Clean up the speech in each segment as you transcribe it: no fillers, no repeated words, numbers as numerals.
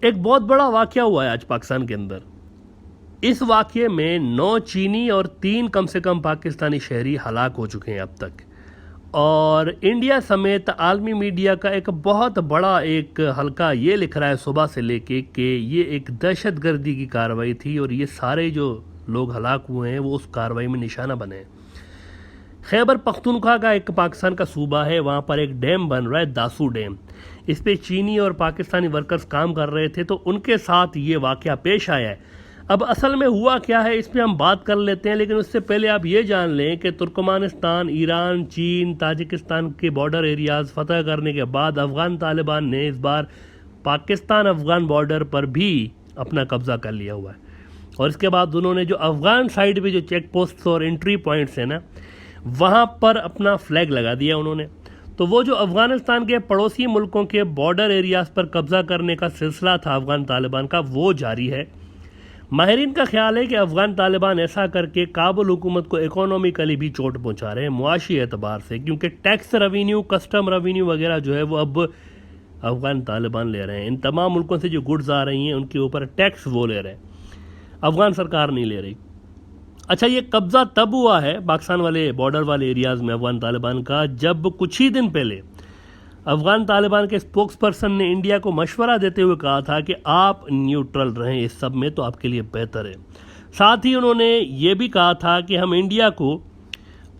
एक बहुत बड़ा वाकया हुआ है आज पाकिस्तान के अंदर। इस वाकये में 9 चीनी और 3 कम से कम पाकिस्तानी शहरी हलाक हो चुके हैं अब तक। और इंडिया समेत आलमी मीडिया का एक बहुत बड़ा एक हल्का ये लिख रहा है सुबह से लेके कि ये एक दहशतगर्दी की कार्रवाई थी और ये सारे जो लोग हलाक हुए हैं वो उस कार्रवाई में निशाना बने। खैबर पख्तूनख्वा का एक पाकिस्तान का सूबा है, वहाँ पर एक डैम बन रहा है, दासू डैम। इस पे चीनी और पाकिस्तानी वर्कर्स काम कर रहे थे, तो उनके साथ ये वाकया पेश आया है। अब असल में हुआ क्या है इस पर हम बात कर लेते हैं, लेकिन उससे पहले आप ये जान लें कि तुर्कमानिस्तान, ईरान, चीन, ताजिकिस्तान के बॉर्डर एरियाज़ फतह करने के बाद अफ़गान तालिबान ने इस बार पाकिस्तान अफ़गान बॉर्डर पर भी अपना कब्ज़ा कर लिया हुआ है। और इसके बाद उन्होंने जो अफ़गान साइड पे जो चेक पोस्ट और एंट्री पॉइंट्स हैं ना, वहाँ पर अपना फ्लैग लगा दिया उन्होंने। तो वो जो अफ़गानिस्तान के पड़ोसी मुल्कों के बॉर्डर एरियाज़ पर कब्ज़ा करने का सिलसिला था अफ़गान तालिबान का, वो जारी है। माहिरीन का ख्याल है कि अफ़गान तालिबान ऐसा करके काबुल हुकूमत को इकोनॉमिकली भी चोट पहुंचा रहे हैं, मुआशी एतबार से, क्योंकि टैक्स रेवेन्यू, कस्टम रेवेन्यू वगैरह जो है वो अब अफ़गान तालिबान ले रहे हैं। इन तमाम मुल्कों से जो गुड्स आ रही हैं उनके ऊपर टैक्स वो ले रहे हैं, अफ़गान सरकार नहीं ले रही। अच्छा, ये कब्ज़ा तब हुआ है पाकिस्तान वाले बॉर्डर वाले एरियाज़ में अफ़गान तालिबान का, जब कुछ ही दिन पहले अफ़गान तालिबान के स्पोक्स पर्सन ने इंडिया को मशवरा देते हुए कहा था कि आप न्यूट्रल रहें इस सब में तो आपके लिए बेहतर है। साथ ही उन्होंने ये भी कहा था कि हम इंडिया को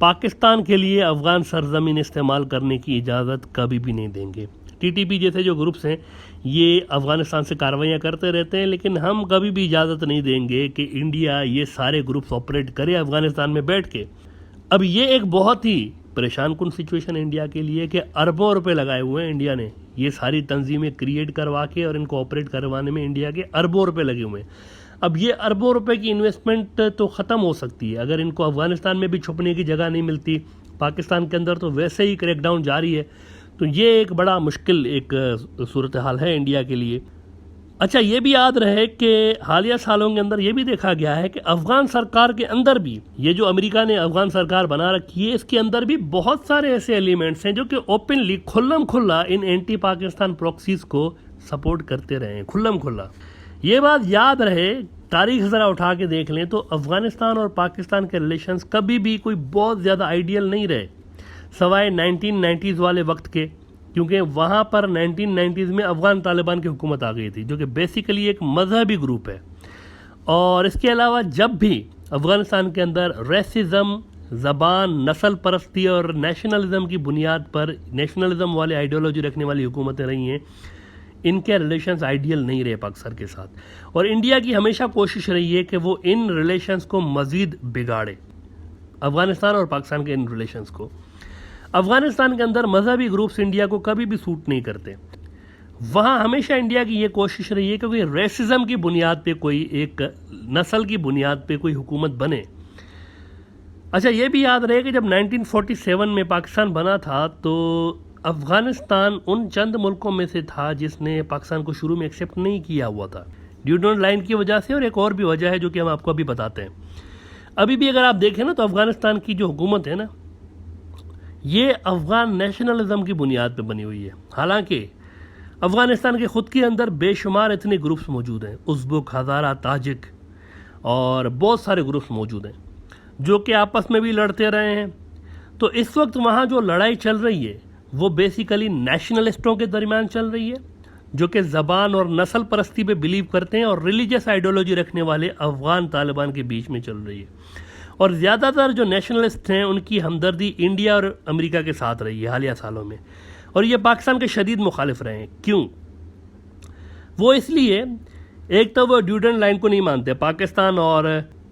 पाकिस्तान के लिए अफ़गान सरजमीन इस्तेमाल करने की इजाज़त कभी भी नहीं देंगे। टीटीपी जैसे जो ग्रुप्स हैं ये अफ़गानिस्तान से कार्रवाइयाँ करते रहते हैं, लेकिन हम कभी भी इजाज़त नहीं देंगे कि इंडिया ये सारे ग्रुप्स ऑपरेट करे अफ़गानिस्तान में बैठ के। अब ये एक बहुत ही परेशान कुन सिचुएशन है इंडिया के लिए कि अरबों रुपए लगाए हुए हैं इंडिया ने ये सारी तंजीमें क्रिएट करवा के, और इनको ऑपरेट करवाने में इंडिया के अरबों रुपए लगे हुए हैं। अब ये अरबों रुपए की इन्वेस्टमेंट तो ख़त्म हो सकती है अगर इनको अफ़गानिस्तान में भी छुपने की जगह नहीं मिलती। पाकिस्तान के अंदर तो वैसे ही क्रैकडाउन जारी है, तो ये एक बड़ा मुश्किल एक सूरत हाल है इंडिया के लिए। अच्छा, ये भी याद रहे कि हालिया सालों के अंदर ये भी देखा गया है कि अफ़गान सरकार के अंदर भी, ये जो अमेरिका ने अफ़गान सरकार बना रखी है, इसके अंदर भी बहुत सारे ऐसे एलिमेंट्स हैं जो कि ओपनली खुल्लम खुल्ला इन एंटी पाकिस्तान प्रॉक्सीज को सपोर्ट करते रहे हैं, खुल्लम खुल्ला। ये बात याद रहे, तारीख ज़रा उठा के देख लें तो अफ़गानिस्तान और पाकिस्तान के रिलेशंस कभी भी कोई बहुत ज़्यादा आइडियल नहीं रहे, सवाए 1990s वाले वक्त के, क्योंकि वहाँ पर 1990s में अफ़गान तालिबान की हुकूमत आ गई थी जो कि बेसिकली एक मजहबी ग्रुप है। और इसके अलावा जब भी अफ़गानिस्तान के अंदर रेसिज़म, ज़बान, नस्ल परस्ती और नेशनलिज़म की बुनियाद पर नेशनलिज़म वाले आइडियोलॉजी रखने वाली हुकूमतें रही हैं, इनके रिलेशंस आइडियल नहीं रहे पाकिस्तान के साथ। और इंडिया की हमेशा कोशिश रही है कि वो इन रिलेशंस को मज़ीद बिगाड़े, अफ़गानिस्तान और पाकिस्तान के इन रिलेशंस को। अफ़गानिस्तान के अंदर मजहबी ग्रुप्स इंडिया को कभी भी सूट नहीं करते। वहाँ हमेशा इंडिया की ये कोशिश रही है कि कोई रेसिज्म की बुनियाद पे, कोई एक नस्ल की बुनियाद पे कोई हुकूमत बने। अच्छा, ये भी याद रहे कि जब 1947 में पाकिस्तान बना था तो अफ़गानिस्तान उन चंद मुल्कों में से था जिसने पाकिस्तान को शुरू में एक्सेप्ट नहीं किया हुआ था, ड्यूटन लाइन की वजह से, और एक और भी वजह है जो कि हम आपको अभी बताते हैं। अभी भी अगर आप देखें ना तो अफ़गानिस्तान की जो हुकूमत है ना, ये अफ़गान नेशनलिज़म की बुनियाद पे बनी हुई है। हालांकि अफ़गानिस्तान के ख़ुद के अंदर बेशुमार इतने ग्रुप्स मौजूद हैं, उज़्बेक, हज़ारा, ताजिक और बहुत सारे ग्रुप्स मौजूद हैं जो कि आपस में भी लड़ते रहे हैं। तो इस वक्त वहाँ जो लड़ाई चल रही है वो बेसिकली नेशनलिस्टों के दरमियान चल रही है जो कि ज़बान और नस्ल परस्ती पे बिलीव करते हैं, और रिलीजियस आइडियोलॉजी रखने वाले अफ़गान तालिबान के बीच में चल रही है। और ज़्यादातर जो नेशनलिस्ट हैं उनकी हमदर्दी इंडिया और अमेरिका के साथ रही है हालिया सालों में, और ये पाकिस्तान के शदीद मुखालिफ रहे हैं। क्यों? वो इसलिए, एक तो वो ड्यूटन लाइन को नहीं मानते, पाकिस्तान और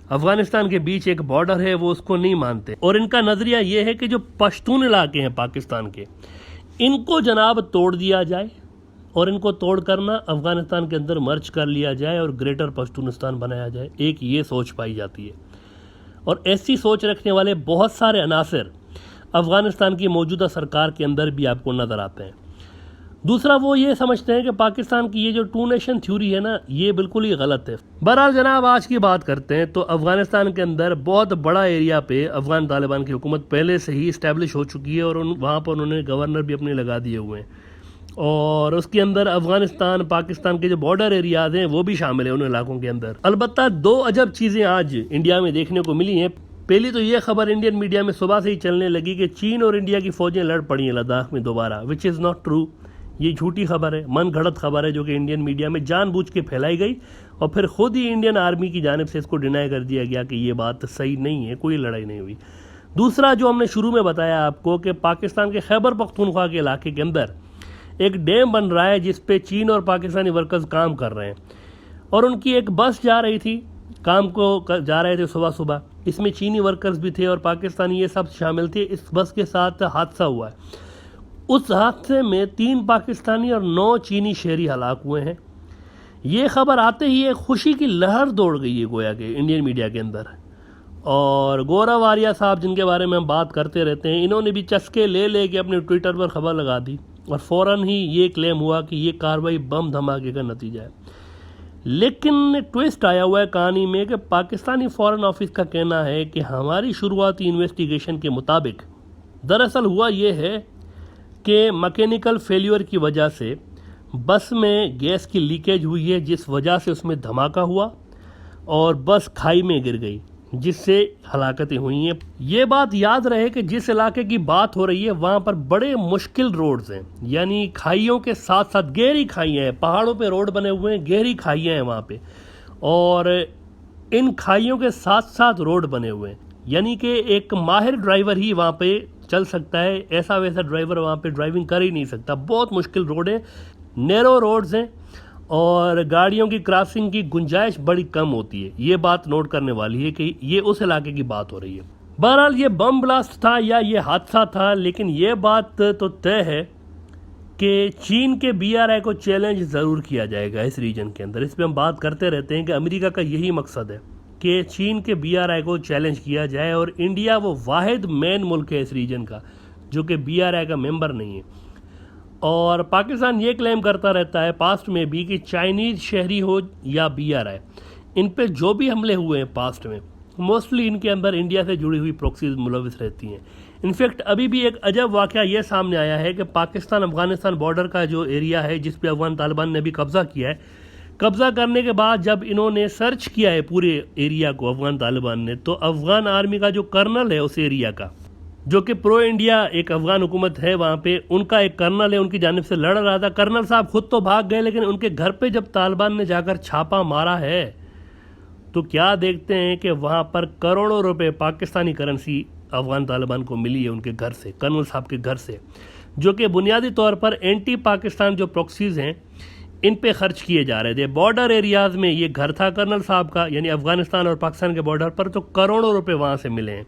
अफ़गानिस्तान के बीच एक बॉर्डर है वो उसको नहीं मानते, और इनका नज़रिया ये है कि जो पश्तून इलाके हैं पाकिस्तान के, इनको जनाब तोड़ दिया जाए और इनको तोड़ करना अफ़गानिस्तान के अंदर मर्ज कर लिया जाए और ग्रेटर पश्तूनिस्तान बनाया जाए। एक ये सोच पाई जाती है, और ऐसी सोच रखने वाले बहुत सारे अनासर अफ़गानिस्तान की मौजूदा सरकार के अंदर भी आपको नज़र आते हैं। दूसरा, वो ये समझते हैं कि पाकिस्तान की ये जो टू नेशन थ्योरी है ना, ये बिल्कुल ही गलत है। बहरहाल जनाब, आज की बात करते हैं तो अफ़गानिस्तान के अंदर बहुत बड़ा एरिया पे अफ़गान तालिबान की हुकूमत पहले से ही इस्टेब्लिश हो चुकी है, और वहाँ पर उन्होंने गवर्नर भी अपने लगा दिए हुए हैं, और उसके अंदर अफगानिस्तान पाकिस्तान के जो बॉर्डर एरियाज हैं वो भी शामिल है उन इलाकों के अंदर। अलबत्ता दो अजब चीज़ें आज इंडिया में देखने को मिली हैं। पहली तो ये खबर इंडियन मीडिया में सुबह से ही चलने लगी कि चीन और इंडिया की फौजें लड़ पड़ी हैं लद्दाख में दोबारा, विच इज़ नॉट ट्रू। ये झूठी खबर है, मन घड़त खबर है जो कि इंडियन मीडिया में जानबूझ के फैलाई गई और फिर खुद ही इंडियन आर्मी की जानिब से इसको डिनाई कर दिया गया कि ये बात सही नहीं है, कोई लड़ाई नहीं हुई। दूसरा जो हमने शुरू में बताया आपको कि पाकिस्तान के खैबर पख्तूनख्वा के इलाके के अंदर एक डैम बन रहा है जिस पे चीन और पाकिस्तानी वर्कर्स काम कर रहे हैं और उनकी एक बस जा रही थी, काम को जा रहे थे सुबह सुबह। इसमें चीनी वर्कर्स भी थे और पाकिस्तानी, ये सब शामिल थे। इस बस के साथ हादसा हुआ है। उस हादसे में 3 पाकिस्तानी और 9 चीनी शहरी हलाक हुए हैं। ये खबर आते ही एक खुशी की लहर दौड़ गई है गोया के इंडियन मीडिया के अंदर। और गौरव आर्या साहब जिनके बारे में हम बात करते रहते हैं, इन्होंने भी चस्के ले ले के अपने ट्विटर पर खबर लगा दी और फ़ौरन ही ये क्लेम हुआ कि ये कार्रवाई बम धमाके का नतीजा है। लेकिन ट्विस्ट आया हुआ है कहानी में कि पाकिस्तानी फॉरेन ऑफिस का कहना है कि हमारी शुरुआती इन्वेस्टिगेशन के मुताबिक दरअसल हुआ ये है कि मैकेनिकल फेल्यूर की वजह से बस में गैस की लीकेज हुई है, जिस वजह से उसमें धमाका हुआ और बस खाई में गिर गई, जिससे हलाकतें हुई हैं। ये बात याद रहे कि जिस इलाके की बात हो रही है वहाँ पर बड़े मुश्किल रोड्स हैं, यानी खाइयों के साथ साथ गहरी खाइयाँ हैं। पहाड़ों पे रोड बने हुए हैं, गहरी खाइयाँ हैं वहाँ पे, और इन खाइयों के साथ साथ रोड बने हुए हैं, यानी कि एक माहिर ड्राइवर ही वहाँ पे चल सकता है, ऐसा वैसा ड्राइवर वहाँ पे ड्राइविंग कर ही नहीं सकता। बहुत मुश्किल रोड है, नैरो रोड्स हैं और गाड़ियों की क्रॉसिंग की गुंजाइश बड़ी कम होती है। ये बात नोट करने वाली है कि ये उस इलाके की बात हो रही है। बहरहाल ये बम ब्लास्ट था या ये हादसा था, लेकिन ये बात तो तय है कि चीन के BRI को चैलेंज ज़रूर किया जाएगा इस रीजन के अंदर। इस पर हम बात करते रहते हैं कि अमेरिका का यही मकसद है कि चीन के BRI को चैलेंज किया जाए, और इंडिया वो वाहिद मेन मुल्क है इस रीजन का जो कि BRI का मेंबर नहीं है। और पाकिस्तान ये क्लेम करता रहता है पास्ट में भी कि चाइनीज़ शहरी हो या BRI, इन पे जो भी हमले हुए हैं पास्ट में, मोस्टली इनके अंदर इंडिया से जुड़ी हुई प्रॉक्सीज मुलविस रहती हैं। इनफैक्ट अभी भी एक अजब वाक़या ये सामने आया है कि पाकिस्तान अफगानिस्तान बॉर्डर का जो एरिया है जिस पे अफगान तालिबान ने भी कब्ज़ा किया है, कब्ज़ा करने के बाद जब इन्होंने सर्च किया है पूरे एरिया को अफगान तालिबान ने, तो अफगान आर्मी का जो कर्नल है उस एरिया का, जो कि प्रो इंडिया एक अफगान हुकूमत है वहाँ पे, उनका एक कर्नल है, उनकी जानिब से लड़ रहा था। कर्नल साहब खुद तो भाग गए, लेकिन उनके घर पे जब तालिबान ने जाकर छापा मारा है तो क्या देखते हैं कि वहाँ पर करोड़ों रुपए पाकिस्तानी करेंसी अफगान तालिबान को मिली है उनके घर से, कर्नल साहब के घर से, जो कि बुनियादी तौर पर एंटी पाकिस्तान जो प्रॉक्सीज हैं इन पे खर्च किए जा रहे थे। बॉर्डर एरियाज़ में ये घर था कर्नल साहब का, यानी अफगानिस्तान और पाकिस्तान के बॉर्डर पर, तो करोड़ों रुपए वहाँ से मिले हैं।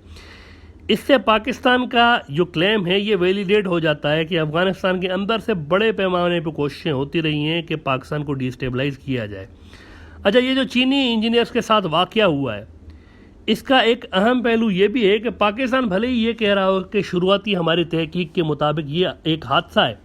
इससे पाकिस्तान का जो क्लेम है ये वैलिडेट हो जाता है कि अफगानिस्तान के अंदर से बड़े पैमाने पर कोशिशें होती रही हैं कि पाकिस्तान को डिस्टेबलाइज किया जाए। अच्छा, ये जो चीनी इंजीनियर्स के साथ वाक़या हुआ है, इसका एक अहम पहलू ये भी है कि पाकिस्तान भले ही ये कह रहा हो कि शुरुआती हमारी तहकीक के मुताबिक ये एक हादसा है,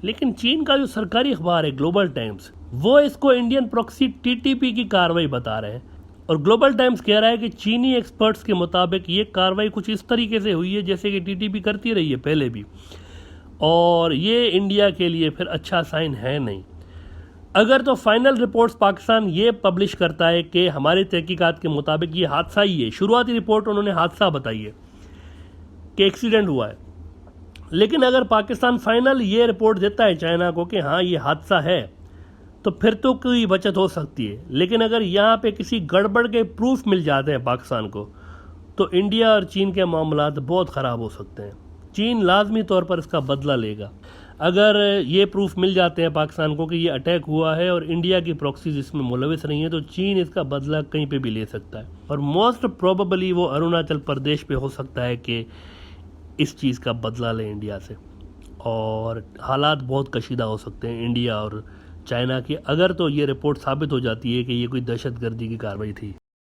लेकिन चीन का जो सरकारी अखबार है ग्लोबल टाइम्स, वो इसको इंडियन प्रॉक्सी TTP की कार्रवाई बता रहे हैं। और ग्लोबल टाइम्स कह रहा है कि चीनी एक्सपर्ट्स के मुताबिक ये कार्रवाई कुछ इस तरीके से हुई है जैसे कि TTP करती रही है पहले भी, और ये इंडिया के लिए फिर अच्छा साइन है नहीं। अगर तो फाइनल रिपोर्ट्स पाकिस्तान ये पब्लिश करता है कि हमारी तहकीकात के मुताबिक ये हादसा ही है, शुरुआती रिपोर्ट उन्होंने हादसा बताई है कि एक्सीडेंट हुआ है, लेकिन अगर पाकिस्तान फाइनल ये रिपोर्ट देता है चाइना को कि हाँ ये हादसा है, तो फिर तो कोई बचत हो सकती है। लेकिन अगर यहाँ पे किसी गड़बड़ के प्रूफ मिल जाते हैं पाकिस्तान को, तो इंडिया और चीन के मामलात बहुत ख़राब हो सकते हैं। चीन लाजमी तौर पर इसका बदला लेगा। अगर ये प्रूफ मिल जाते हैं पाकिस्तान को कि ये अटैक हुआ है और इंडिया की प्रॉक्सीज इसमें मुलविस नहीं है, तो चीन इसका बदला कहीं पे भी ले सकता है, और मोस्ट प्रोबेबली वो अरुणाचल प्रदेश पे हो सकता है कि इस चीज़ का बदला ले इंडिया से, और हालात बहुत कशीदा हो सकते हैं इंडिया और चाइना की, अगर तो ये रिपोर्ट साबित हो जाती है कि ये कोई दहशतगर्दी की कार्रवाई थी।